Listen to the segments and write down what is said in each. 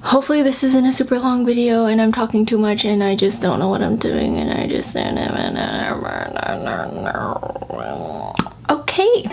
Hopefully this isn't a super long video and I'm talking too much and I just don't know what I'm doing and I just... Okay.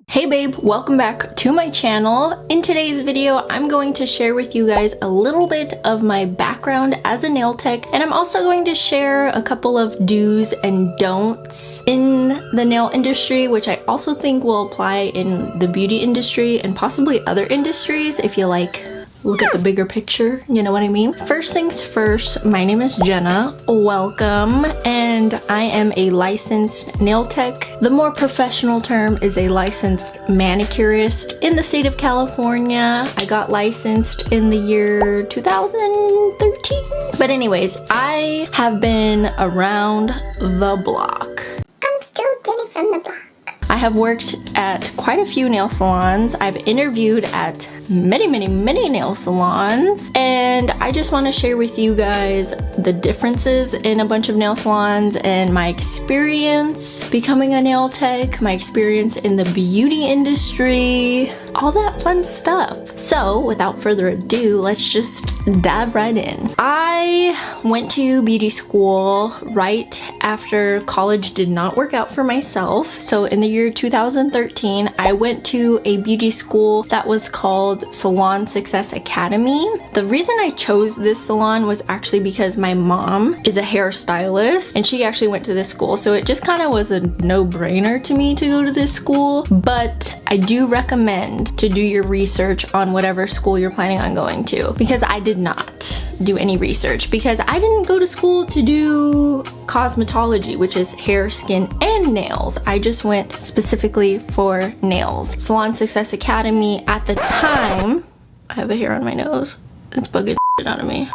Hey babe, welcome back to my channel. In today's video, I'm going to share with you guys a little bit of my background as a nail tech, and I'm also going to share a couple of do's and don'ts in the nail industry, which I also think will apply in the beauty industry and possibly other industries if you like look at the bigger picture, you know what I mean? First things first, my name is Jenna. Welcome, and I am a licensed nail tech. The more professional term is a licensed manicurist in the state of California. I got licensed in the year 2013. But anyways, I have been around the block. I'm still Jenny from the block. I have worked at quite a few nail salons. I've interviewed at many nail salons, and I just want to share with you guys the differences in a bunch of nail salons and my experience becoming a nail tech, my experience in the beauty industry, all that fun stuff. So without further ado, let's just dive right in. I went to beauty school right after college did not work out for myself. So in the year 2013, I went to a beauty school that was called Salon Success Academy. The reason I chose this salon was actually because my mom is a hairstylist and she actually went to this school. So it just kind of was a no-brainer to me to go to this school. But I do recommend to do your research on whatever school you're planning on going to, because I did not do any research because I didn't go to school to do cosmetology, which is hair, skin, and nails. I just went specifically for nails. Salon Success Academy at the time, I have a hair on my nose. It's bugging shit out of me.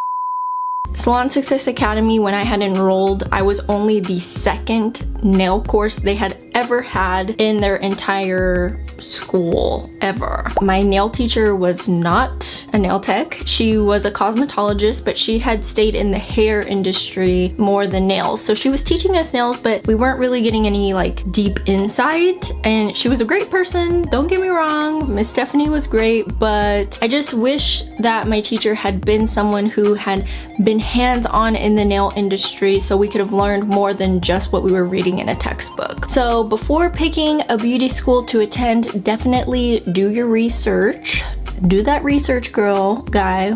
Salon Success Academy, when I had enrolled, I was only the second nail course they had ever had in their entire school ever. My nail teacher was not a nail tech. She was a cosmetologist, but she had stayed in the hair industry more than nails. So she was teaching us nails, but we weren't really getting any like deep insight. And she was a great person, don't get me wrong. Miss Stephanie was great, but I just wish that my teacher had been someone who had been hands-on in the nail industry so we could have learned more than just what we were reading in a textbook. So before picking a beauty school to attend, definitely do your research. Do that research, girl, guy.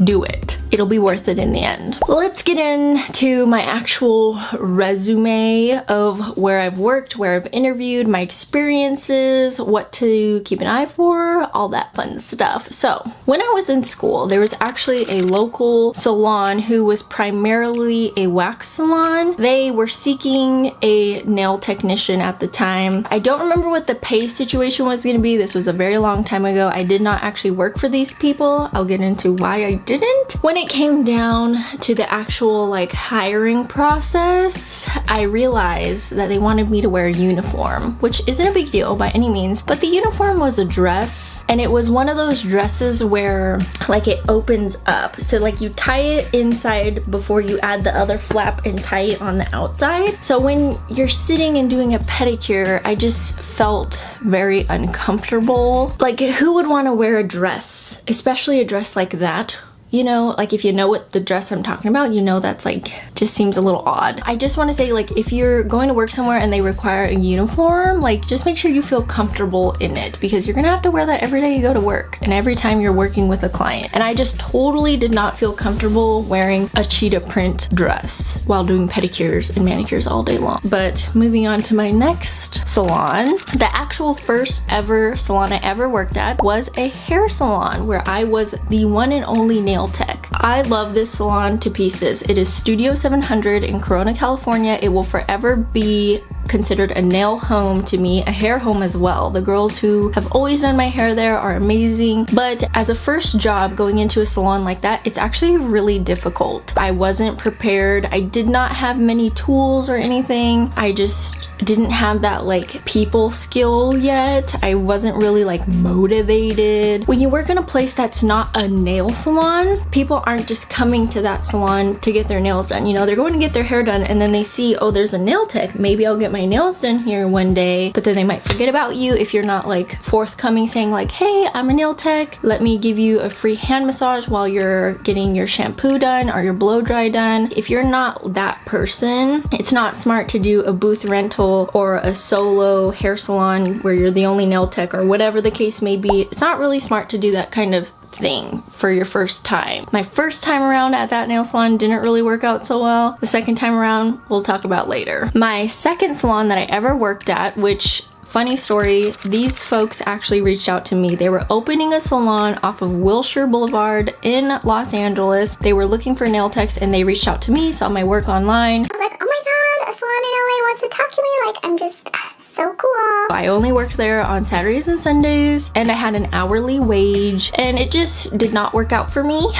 Do it. It'll be worth it in the end. Let's get into my actual resume of where I've worked, where I've interviewed, my experiences, what to keep an eye for, all that fun stuff. So when I was in school, there was actually a local salon who was primarily a wax salon. They were seeking a nail technician at the time. I don't remember what the pay situation was going to be. This was a very long time ago. I did not actually work for these people. I'll get into why I didn't. When it came down to the actual like hiring process, I realized that they wanted me to wear a uniform, which isn't a big deal by any means, but the uniform was a dress, and it was one of those dresses where like it opens up. So like you tie it inside before you add the other flap and tie it on the outside. So when you're sitting and doing a pedicure, I just felt very uncomfortable. Like, who would want to wear a dress, especially a dress like that? You know, like if you know what the dress I'm talking about, you know that's like, just seems a little odd. I just want to say, like, if you're going to work somewhere and they require a uniform, like just make sure you feel comfortable in it, because you're gonna have to wear that every day you go to work and every time you're working with a client. And I just totally did not feel comfortable wearing a cheetah print dress while doing pedicures and manicures all day long. But moving on to my next salon, the actual first ever salon I ever worked at was a hair salon where I was the one and only nail tech. I love this salon to pieces. It is Studio 700 in Corona, California. It will forever be considered a nail home to me, a hair home as well. The girls who have always done my hair there are amazing, but as a first job going into a salon like that, it's actually really difficult. I wasn't prepared. I did not have many tools or anything. I just didn't have that like people skill yet. I wasn't really like motivated. When you work in a place that's not a nail salon, people aren't just coming to that salon to get their nails done. You know, they're going to get their hair done and then they see, oh, there's a nail tech, maybe I'll get my nails done here one day, but then they might forget about you if you're not like forthcoming saying like, hey, I'm a nail tech, let me give you a free hand massage while you're getting your shampoo done or your blow dry done. If you're not that person, it's not smart to do a booth rental or a solo hair salon where you're the only nail tech or whatever the case may be. It's not really smart to do that kind of thing for your first time. My first time around at that nail salon didn't really work out so well. The second time around, we'll talk about later. My second salon that I ever worked at, which, funny story, these folks actually reached out to me. They were opening a salon off of Wilshire Boulevard in Los Angeles. They were looking for nail techs and they reached out to me, saw my work online. I was like, oh my god, a salon in LA wants to talk to me. Like, I'm just so cool. I only worked there on Saturdays and Sundays, and I had an hourly wage, and it just did not work out for me.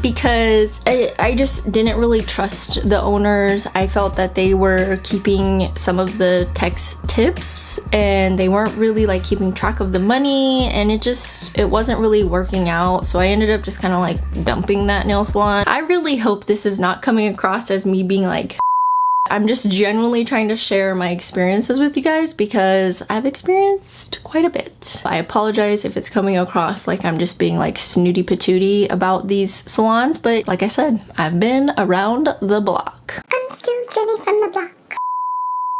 Because I just didn't really trust the owners. I felt that they were keeping some of the tech's tips and they weren't really like keeping track of the money, and it wasn't really working out. So I ended up just kind of like dumping that nail salon. I really hope this is not coming across as me being like, I'm just genuinely trying to share my experiences with you guys because I've experienced quite a bit. I apologize if it's coming across like I'm just being like snooty patooty about these salons, but like I said, I've been around the block. I'm still Jenny from the block.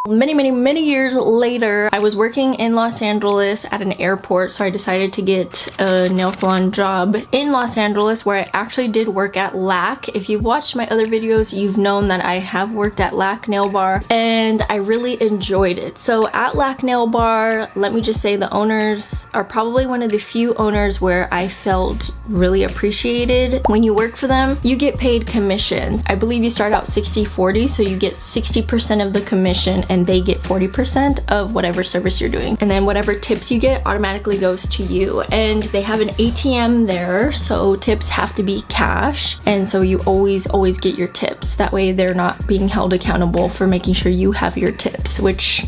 Many years later, I was working in Los Angeles at an airport, so I decided to get a nail salon job in Los Angeles, where I actually did work at LAC. If you've watched my other videos, you've known that I have worked at LAC Nail Bar, and I really enjoyed it. So at LAC Nail Bar, let me just say the owners are probably one of the few owners where I felt really appreciated. When you work for them, you get paid commissions. I believe you start out 60-40, so you get 60% of the commission and they get 40% of whatever service you're doing. And then whatever tips you get automatically goes to you. And they have an ATM there, so tips have to be cash. And so you always get your tips. That way they're not being held accountable for making sure you have your tips, which,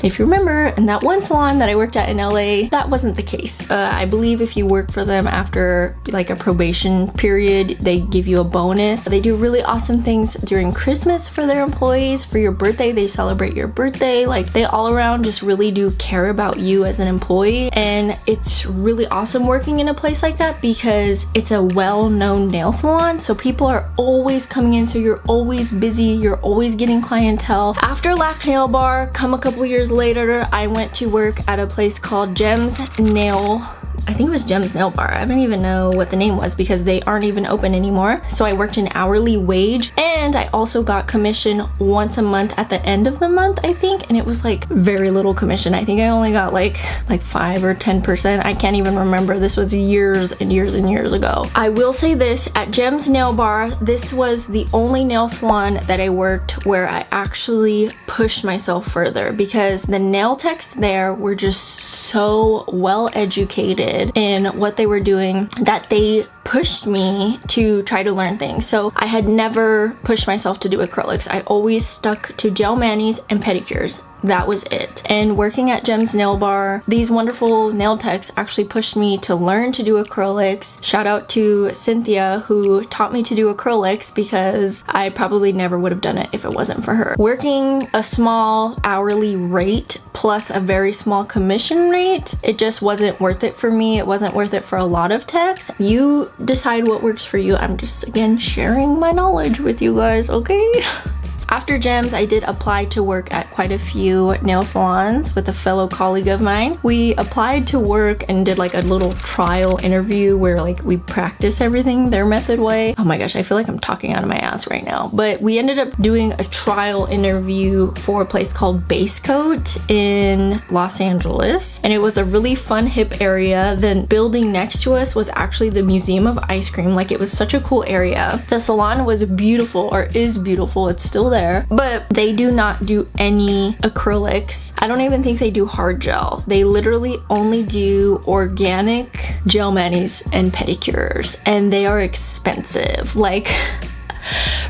if you remember, in that one salon that I worked at in LA, that wasn't the case. I believe if you work for them after like a probation period, they give you a bonus. They do really awesome things during Christmas for their employees. For your birthday, they celebrate your birthday. Like, they all around just really do care about you as an employee. And it's really awesome working in a place like that because it's a well-known nail salon. So people are always coming in, so you're always busy, you're always getting clientele. After LAC Nail Bar, come a couple years later, I went to work at a place called Gems Nail. I think it was Gems Nail Bar. I don't even know what the name was because they aren't even open anymore. So I worked an hourly wage, and I also got commission once a month at the end of the month, I think, and it was like very little commission. I think I only got like 5 or 10%. I can't even remember. This was years and years and years ago. I will say this, at Gems Nail Bar, this was the only nail salon that I worked where I actually pushed myself further, because the nail techs there were just so well educated in what they were doing that they pushed me to try to learn things. So I had never pushed myself to do acrylics. I always stuck to gel manis and pedicures. That was it. And working at Gems Nail Bar, these wonderful nail techs actually pushed me to learn to do acrylics. Shout out to Cynthia, who taught me to do acrylics, because I probably never would have done it if it wasn't for her. Working a small hourly rate plus a very small commission rate, it just wasn't worth it for me. It wasn't worth it for a lot of techs. You decide what works for you. I'm just, again, sharing my knowledge with you guys, okay? After Gems, I did apply to work at quite a few nail salons with a fellow colleague of mine. We applied to work and did like a little trial interview where like we practice everything their method way. Oh my gosh, I feel like I'm talking out of my ass right now. But we ended up doing a trial interview for a place called Base Coat in Los Angeles. And it was a really fun, hip area. The building next to us was actually the Museum of Ice Cream. Like, it was such a cool area. The salon was beautiful, or is beautiful. It's still there. But they do not do any acrylics. I don't even think they do hard gel. They literally only do organic gel manis and pedicures, and they are expensive. Like,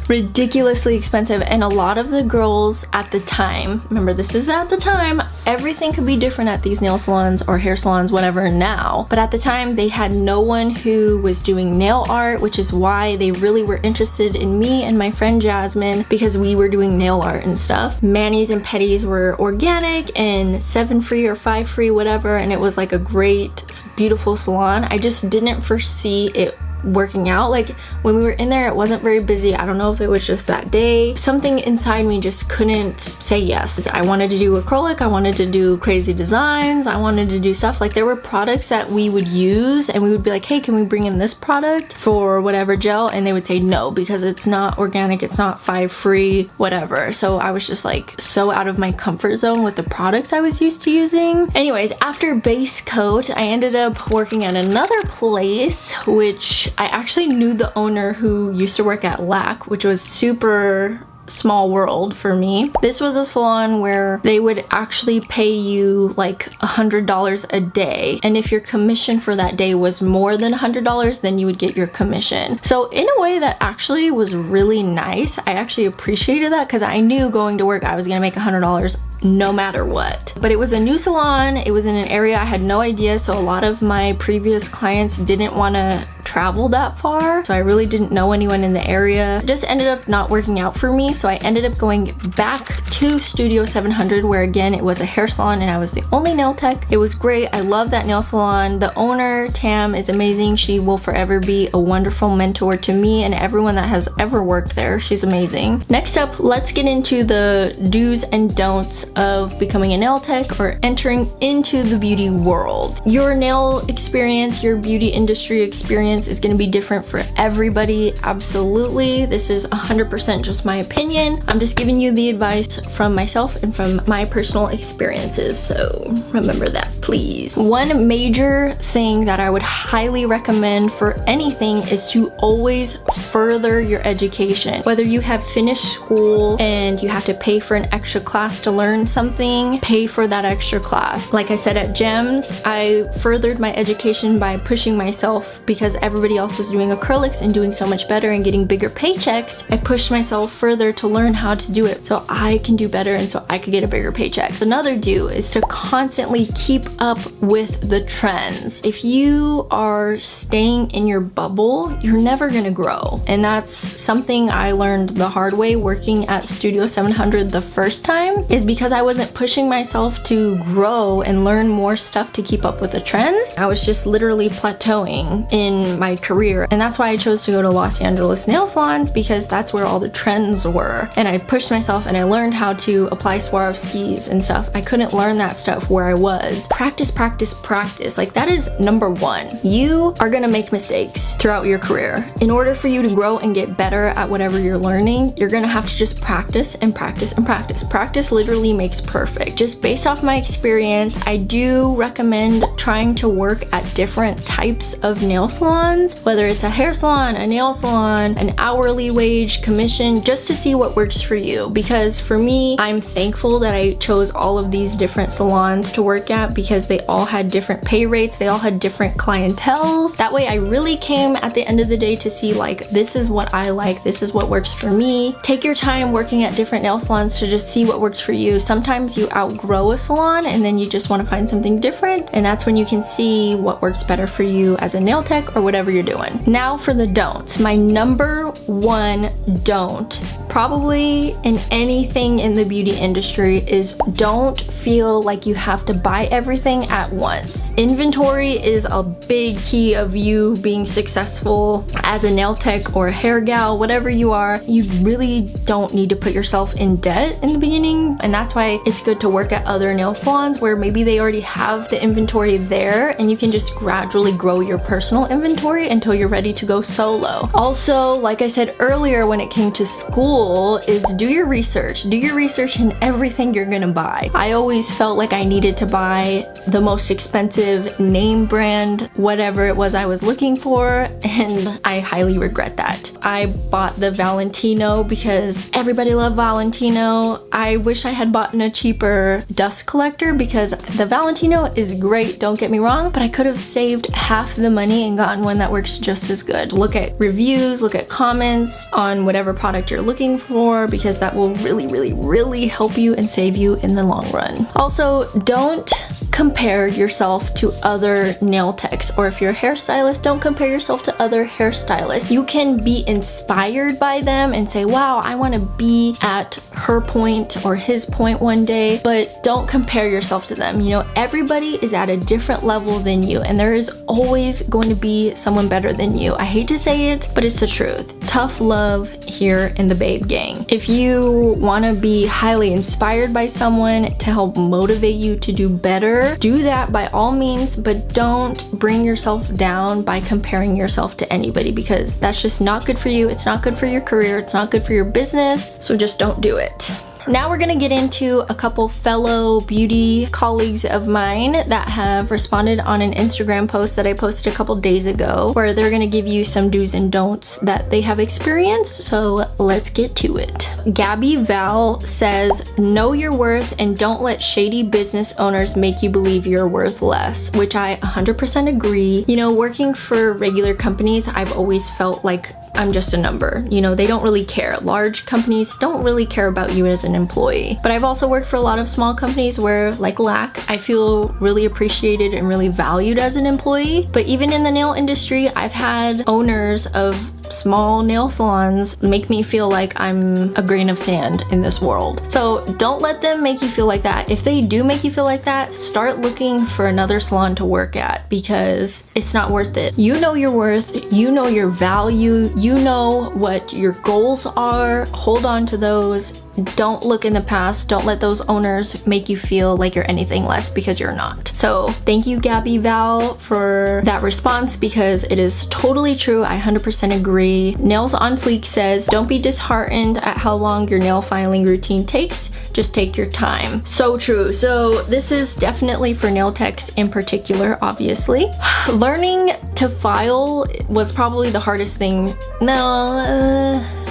ridiculously expensive. And a lot of the girls at the time, remember this is at the time, everything could be different at these nail salons or hair salons, whatever now, but at the time they had no one who was doing nail art, which is why they really were interested in me and my friend Jasmine, because we were doing nail art and stuff. Manis and pedis were organic and 7 free or 5 free, whatever, and it was like a great, beautiful salon. I just didn't foresee it working out. Like when we were in there, it wasn't very busy. I don't know if it was just that day. Something inside me just couldn't say yes. I wanted to do acrylic, I wanted to do crazy designs, I wanted to do stuff. Like there were products that we would use and we would be like, hey, can we bring in this product for whatever gel? And they would say no, because it's not organic, it's not 5 free, whatever. So I was just like so out of my comfort zone with the products I was used to using. Anyways, after base coat, I ended up working at another place, which I actually knew the owner who used to work at LAC, which was super small world for me. This was a salon where they would actually pay you like $100 a day, and if your commission for that day was more than $100, then you would get your commission. So in a way that actually was really nice. I actually appreciated that because I knew going to work I was gonna make $100 no matter what. But it was a new salon, it was in an area I had no idea, so a lot of my previous clients didn't want to travel that far, so I really didn't know anyone in the area. It just ended up not working out for me, so I ended up going back to Studio 700, where again it was a hair salon and I was the only nail tech. It was great. I love that nail salon. The owner, Tam, is amazing. She will forever be a wonderful mentor to me and everyone that has ever worked there. She's amazing. Next up, let's get into the do's and don'ts of becoming a nail tech or entering into the beauty world. Your nail experience, your beauty industry experience is going to be different for everybody. Absolutely. This is 100% just my opinion. I'm just giving you the advice from myself and from my personal experiences, so remember that, please. One major thing that I would highly recommend for anything is to always further your education. Whether you have finished school and you have to pay for an extra class to learn something, pay for that extra class. Like I said at GEMS, I furthered my education by pushing myself because everybody else was doing acrylics and doing so much better and getting bigger paychecks. I pushed myself further to learn how to do it so I can do better and so I could get a bigger paycheck. Another do is to constantly keep up with the trends. If you are staying in your bubble, you're never gonna grow. And that's something I learned the hard way working at Studio 700 the first time, is because I wasn't pushing myself to grow and learn more stuff to keep up with the trends. I was just literally plateauing in my career. And that's why I chose to go to Los Angeles nail salons, because that's where all the trends were. And I pushed myself and I learned how to apply Swarovskis and stuff. I couldn't learn that stuff where I was. Practice, practice, practice. Like that is number one. You are gonna make mistakes throughout your career. In order for you to grow and get better at whatever you're learning, you're gonna have to just practice and practice and practice. Practice literally makes perfect. Just based off my experience, I do recommend trying to work at different types of nail salons, whether it's a hair salon, a nail salon, an hourly wage, commission, just to see what works for you. Because for me, I'm thankful that I chose all of these different salons to work at because they all had different pay rates, they all had different clienteles. That way I really came at the end of the day to see like, this is what I like, this is what works for me. Take your time working at different nail salons to just see what works for you. Sometimes you outgrow a salon and then you just want to find something different, and that's when you can see what works better for you as a nail tech or whatever you're doing. Now for the don'ts. My number one don't, probably in anything in the beauty industry, is don't feel like you have to buy everything at once. Inventory is a big key of you being successful as a nail tech or a hair gal, whatever you are. You really don't need to put yourself in debt in the beginning, and that's why it's good to work at other nail salons where maybe they already have the inventory there and you can just gradually grow your personal inventory until you're ready to go solo. Also, like I said earlier when it came to school, is do your research. Do your research in everything you're gonna buy. I always felt like I needed to buy the most expensive name brand, whatever it was I was looking for, and I highly regret that. I bought the Valentino because everybody loved Valentino. I wish I had bought a cheaper dust collector because the Valentino is great, don't get me wrong, but I could have saved half the money and gotten one that works just as good. Look at reviews, look at comments on whatever product you're looking for, because that will really help you and save you in the long run. Also, don't compare yourself to other nail techs, or if you're a hairstylist, don't compare yourself to other hairstylists. You can be inspired by them and say, wow, I want to be at her point or his point one day, but don't compare yourself to them. You know, everybody is at a different level than you, and there is always going to be someone better than you. I hate to say it, but it's the truth. Tough love here in the Babe Gang. If you want to be highly inspired by someone to help motivate you to do better, do that by all means, but don't bring yourself down by comparing yourself to anybody, because that's just not good for you. It's not good for your career. It's not good for your business. So just don't do it. Now we're gonna get into a couple fellow beauty colleagues of mine that have responded on an Instagram post that I posted a couple days ago, where they're gonna give you some do's and don'ts that they have experienced. So let's get to it. Gabby Val says, know your worth and don't let shady business owners make you believe you're worth less, which I 100% agree. You know, working for regular companies, I've always felt like I'm just a number. You know, they don't really care. Large companies don't really care about you as an employee. But I've also worked for a lot of small companies where, like LAC, I feel really appreciated and really valued as an employee. But even in the nail industry, I've had owners of small nail salons make me feel like I'm a grain of sand in this world. So don't let them make you feel like that. If they do make you feel like that, start looking for another salon to work at, because it's not worth it. You know your worth, you know your value, you know what your goals are. Hold on to those. Don't look in the past. Don't let those owners make you feel like you're anything less, because you're not. So thank you, Gabby Val, for that response, because it is totally true. I 100% agree. Nails on Fleek says, don't be disheartened at how long your nail filing routine takes. Just take your time. So true. So this is definitely for nail techs in particular, obviously. Learning to file was probably the hardest thing.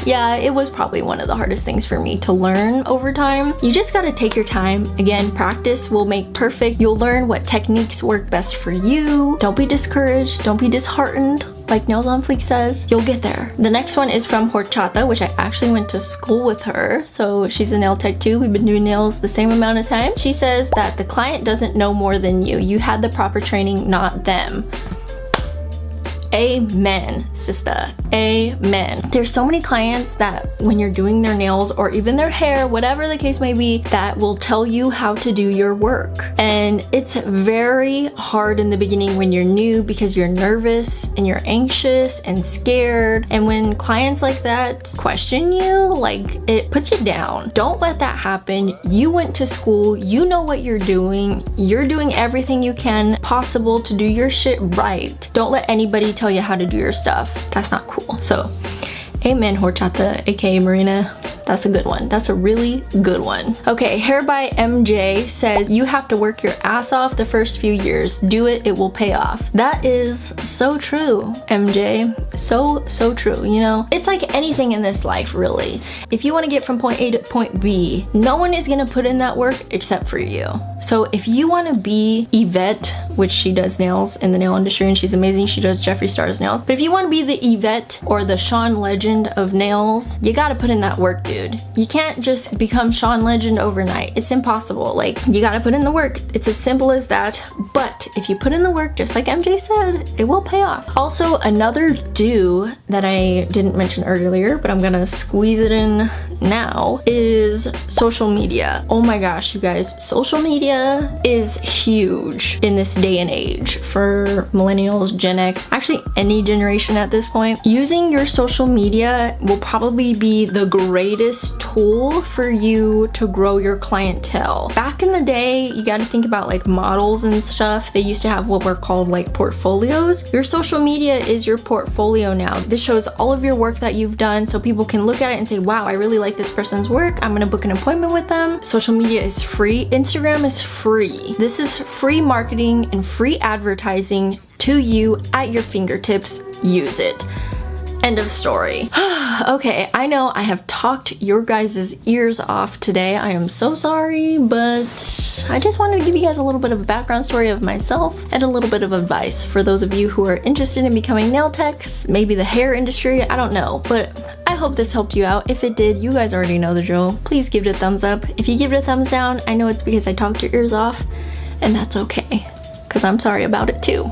Yeah, it was probably one of the hardest things for me to learn over time. You just gotta take your time. Again, practice will make perfect. You'll learn what techniques work best for you. Don't be discouraged. Don't be disheartened. Like Nails on Fleek says, you'll get there. The next one is from Horchata, which I actually went to school with her. So she's a nail tech too. We've been doing nails the same amount of time. She says that the client doesn't know more than you. You had the proper training, not them. Amen, sister. Amen. There's so many clients that when you're doing their nails or even their hair, whatever the case may be, that will tell you how to do your work. And it's very hard in the beginning when you're new, because you're nervous and you're anxious and scared. And when clients like that question you, like, it puts you down. Don't let that happen. You went to school, you know what you're doing everything you can possible to do your shit right. Don't let anybody tell you how to do your stuff. That's not cool. So amen, Horchata, aka Marina. That's a good one. That's a really good one. Okay, Hair by MJ says, you have to work your ass off the first few years. Do it, it will pay off. That is so true, MJ. So true. You know, it's like anything in this life, really. If you want to get from point A to point B, no one is going to put in that work except for you. So if you want to be Yvette, which she does nails in the nail industry and she's amazing, she does Jeffree Star's nails. But if you want to be the Yvette or the Sean Legend of nails, you got to put in that work, dude. You can't just become Sean Legend overnight. It's impossible. Like, you got to put in the work. It's as simple as that. But if you put in the work, just like MJ said, it will pay off. Also, another do that I didn't mention earlier, but I'm gonna squeeze it in now, is social media. Oh my gosh, you guys, social media is huge in this day day and age for millennials, Gen X, actually any generation at this point. Using your social media will probably be the greatest tool for you to grow your clientele. Back in the day, you got to think about like models and stuff. They used to have what were called like portfolios. Your social media is your portfolio now. This shows all of your work that you've done so people can look at it and say, wow, I really like this person's work. I'm gonna book an appointment with them. Social media is free. Instagram is free. This is free marketing and free advertising to you at your fingertips. Use it. End of story. Okay, I know I have talked your guys' ears off today. I am so sorry, but I just wanted to give you guys a little bit of a background story of myself and a little bit of advice for those of you who are interested in becoming nail techs, maybe the hair industry, I don't know, but I hope this helped you out. If it did, you guys already know the drill. Please give it a thumbs up. If you give it a thumbs down, I know it's because I talked your ears off, and that's okay, because I'm sorry about it too.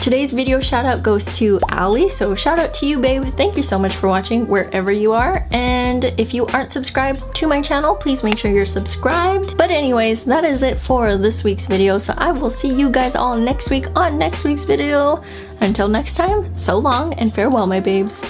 Today's video shout out goes to Allie, so shout out to you, babe. Thank you so much for watching wherever you are, and if you aren't subscribed to my channel, please make sure you're subscribed. But anyways, that is it for this week's video, so I will see you guys all next week on next week's video. Until next time, so long and farewell, my babes.